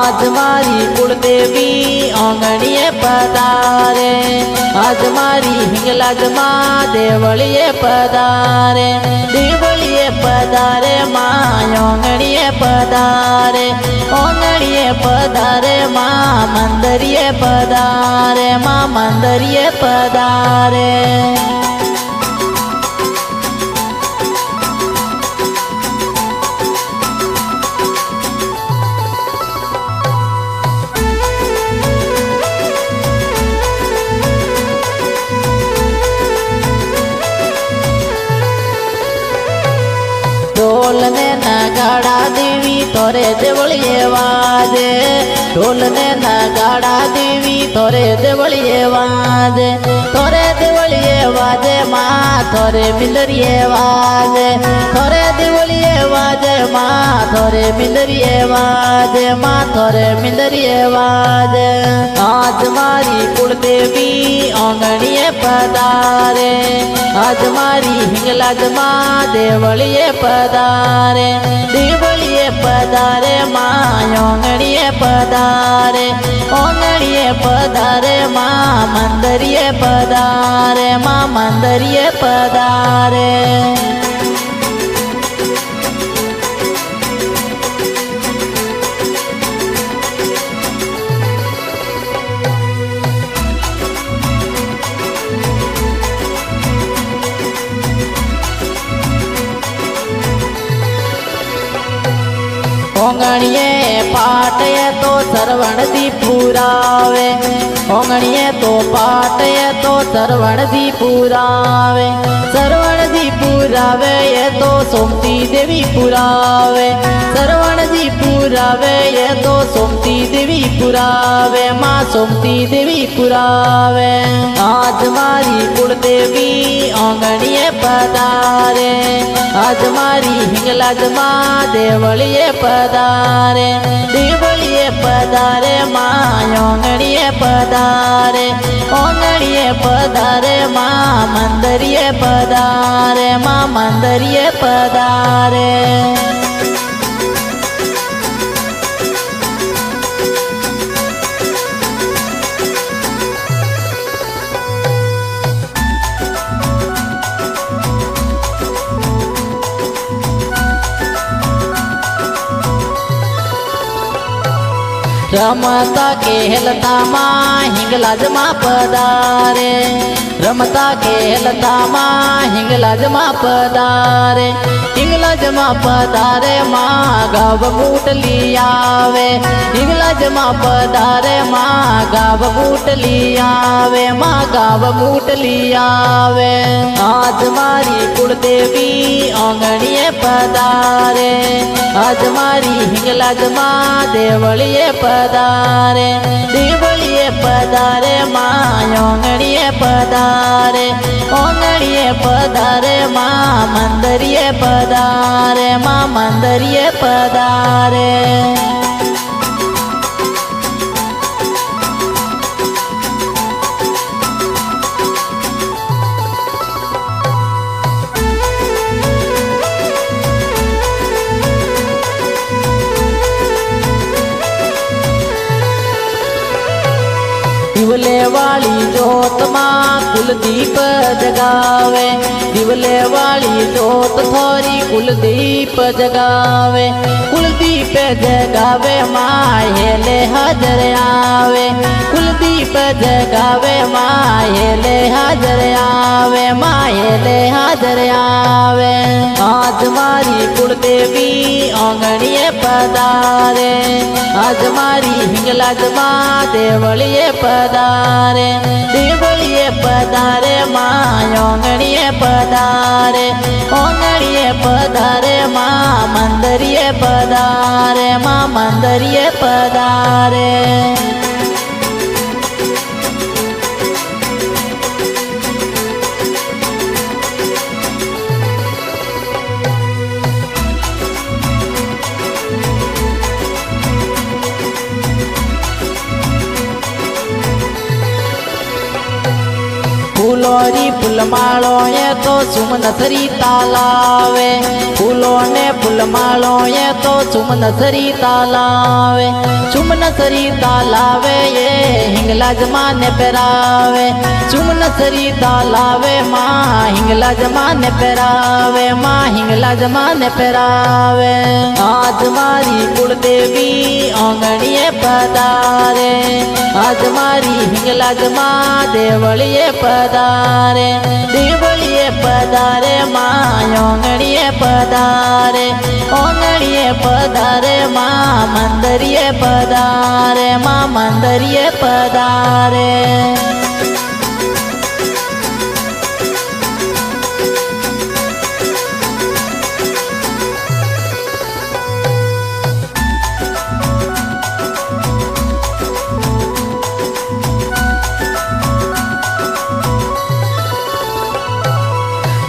आज मारी कुलदेवी आंगणीए पधारे, आज मारी हिंगलाज माँ देवलिए पधारे, देवलिए पधारे माँ आंगणीए पधारे, आंगणीए पधारे माँ मंदिरिए पधारे, माँ मंदिरिए पधारे। ढोल ने नगाड़ा देवी तोरे देवलिए वाजे, ढोल ने नगाड़ा देवी तोरे देवलिए वाजे, तोरे देवलिए वाजे माँ तोरे मिंदरिए वाजे, तोरे देवलिए वाजे माँ तोरे मिंदरिए वाजे, माँ तोरे मिंदरिए वाजे। आज मारी कुलदेवी आंगणीए पधारे, आज मारी हिंगलाज माँ देवलिए पधारे, देवलिए पधारे माँ आंगणीए पधारे, आंगणीए पधारे माँ मंदिरिए पधारे, माँ मंदिरिए पधारे। ओंगणिये पाटये तो सरवण दी पुरावे, ओंगणिये तो पाटये तो सरवण दी पुरावे, सरवण दी पुरावे ये तो सोमती देवी पुरावे, सरवण दी पुरावे ये तो सोमती देवी पुरावे, माँ सोमती देवी पुरावे। आज मारी कुलदेवी आंगणीए पधारे, आज मारी हिंगलाज माँ देवलिए पधारे, देवलिए पधारे माँ आंगणीए पधारे, आंगणीए पधारे माँ मंदिरिए पधारे, माँ मंदिरिए पधारे। रमता खेलता माँ हिंगलाज माँ पधारे, रमता खेलता माँ हिंगलाज माँ पधारे, हिंगलाज माँ पधारे माँ गाव बूट लियावे, हिंगलाज माँ पधारे माँ गाव बूट लियावे, माँ गाव बूट लियावे। आज मारी कुलदेवी आंगणीए पधारे, आज मारी हिंगलाज माँ देवलिए पधारे, देवलिए पधारे माँ आंगणीए पधारे, आंगणीए पधारे माँ मंदिरिए पधारे, माँ मंदिरिए पधारे। दिवले वाली जोत माँ कुलदीप जगावे, दिवले वाली जोत थोरी कुलदीप जगावे, कुलदीप जगावे माँ हेले हाजर आवे, कुलदीप जगावे माँ हेले हाजर आवे, माँ हेले हाजर आवे। आज मारी कुलदेवी आंगणीए पधारे, आज मारी हिंगलाज माँ देवलिए पधारे, देवलिए पधारे माँ आंगणीए पधारे, आंगणीए पधारे माँ मंदिरिए पधारे, माँ मंदिरिए पधारे। फूलों થોરી ફૂલમાળો એ તો સુમનસરી તાલાવે ફૂલો ને ફૂલમાળો એ તો સુમનસરી તાલાવે સુમનસરી તાલાવે એ હિંગલાજ માને પહેરાવે સુમનસરી તાલાવે માં હિંગલાજ માને પહેરાવે માં હિંગલાજ માને પહેરાવે આજ મારી કુળદેવી આંગણીએ પધારે આજ મારી હિંગલાજ માં દેવળીએ પધારે દેવળીએ પધારે માં આંગણીએ પધારે આંગણીએ પધારે માં મંદરીએ પધારે માં મંદરીએ પધારે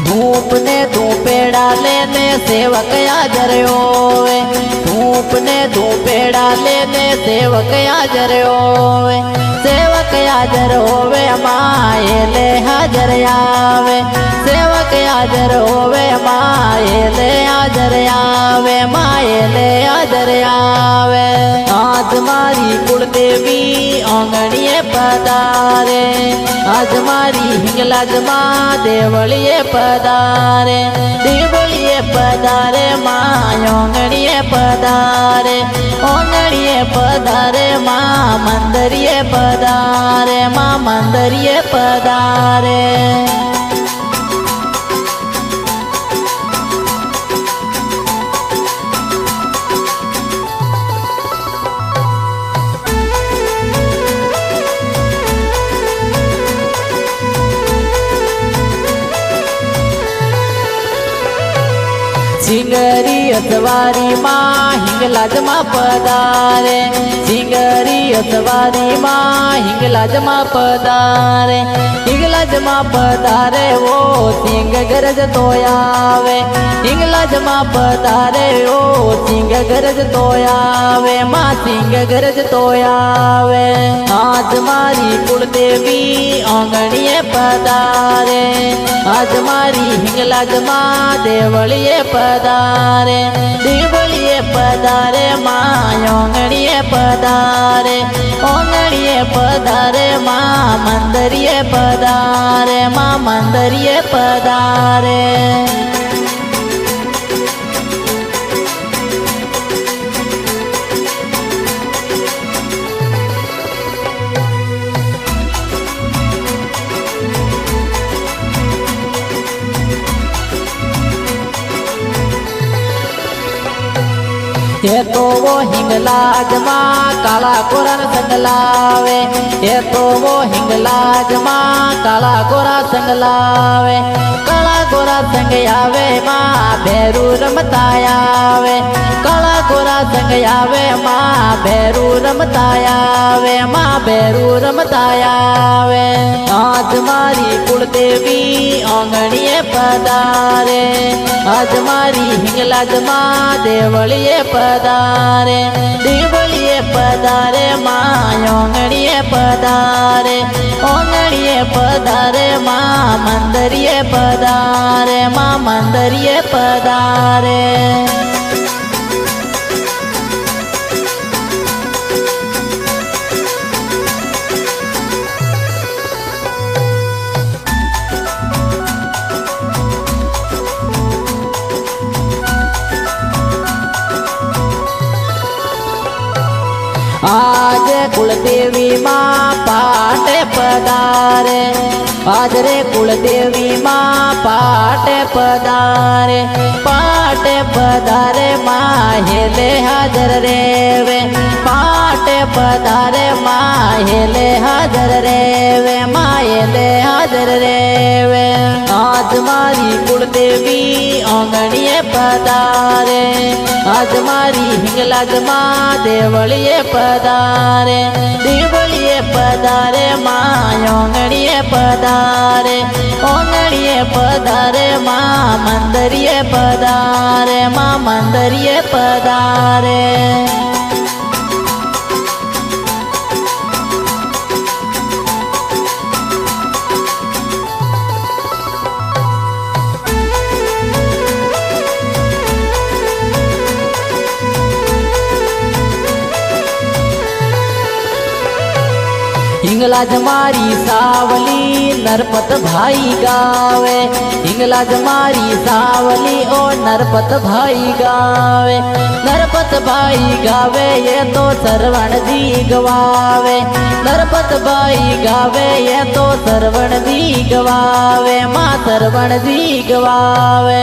धूप ने धूपेड़ा लेने सेवक हाजर होवे धूप ने धूपेड़ा लेने सेवक हाजर होवे सेवक हाजर होवे माए ले हाजर आवे सेवक हाजर होवे माए ले हाजर आवे माए ले हाजर आवे आज मारी कुलदेवी आंगणीए पधारे आज मारी हिंगलाज मां देवळीए पधारे देवळीए पधारे मां आंगणीए पधारे आंगणीए पधारे मां मंदरीए पधारे मां मंदरीए पधारे सिंगरी अतवारी मां हिंगलाज मां पधारे सिंगरी अतवारी मां हिंगलाज मां पधारे हिंगलाज मां पधारे वो सिंग गरज तो आवे हिंगलाज मां पधारे वो सिंग गरज तो आवे मां सिंग गरज तो आवे आज मारी कुलदेवी आंगणीए पधारे आज मारी हिंगलाज मां देवळीए पधारे देवळीए पधारे मां आंगणीए पधारे आंगणीए पधारे मां मंदरीए पधारे मां मंदरीए पधारे ये तो वो हिंगलाज मां काला गोरा संग लावे ये तो वो हिंगलाज मां काला गोरा संग लावे काला गोरा संग आवे मां भैरू रमता आवे काला गोरा संग आवे मां भैरू रमता आवे मां भैरू रमता आवे आज मारी कुलदेवी आंगणीए पधारे आज मारी हिंगलाज मां देवळीए पधारे देवळीए पधारे मां आंगणीए पधारे आंगणीए पधारे मां मंदरीए पधारे मां मंदरीए पधारे आज कुलदेवी मां पाटे पधारे आज रे कुलदेवी मां पाटे पधारे पाटे पधारे मां हेले हाजर रेवे पाटे पधारे मां हेले हाजर रेवे मां हेले हाजर रेवे आज मारी कुलदेवी आंगणीए पधारे आज मारी हिंगलाज मां देवळीए पधारे देवळीए पधारे मां आंगणीए पधारे आंगणीए पधारे मां मंदरीए पधारे मां मंदरीए पधारे हिंगलाज मारी सावली नरपत भाई गावे, हिंगलाज मारी सावली ओ नरपत भाई गावे। नरपत भाई गावे ये तो सरवण जी गवावे, नरपत भाई गावे ये तो सरवण जी गवावे, माँ सरवण जी गवावे।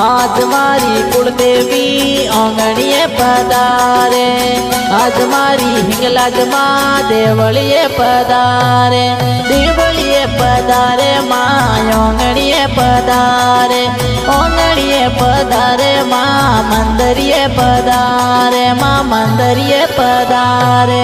आज मारी कुलदेवी आंगणिये पधारे, आज मारी हिंगलाज माँ देवलिये पधारे, देवलिये पधारे माँ आंगणिये पधारे, आंगणिये पधारे माँ मंदिरिये पधारे, माँ मंदिरिये पधारे।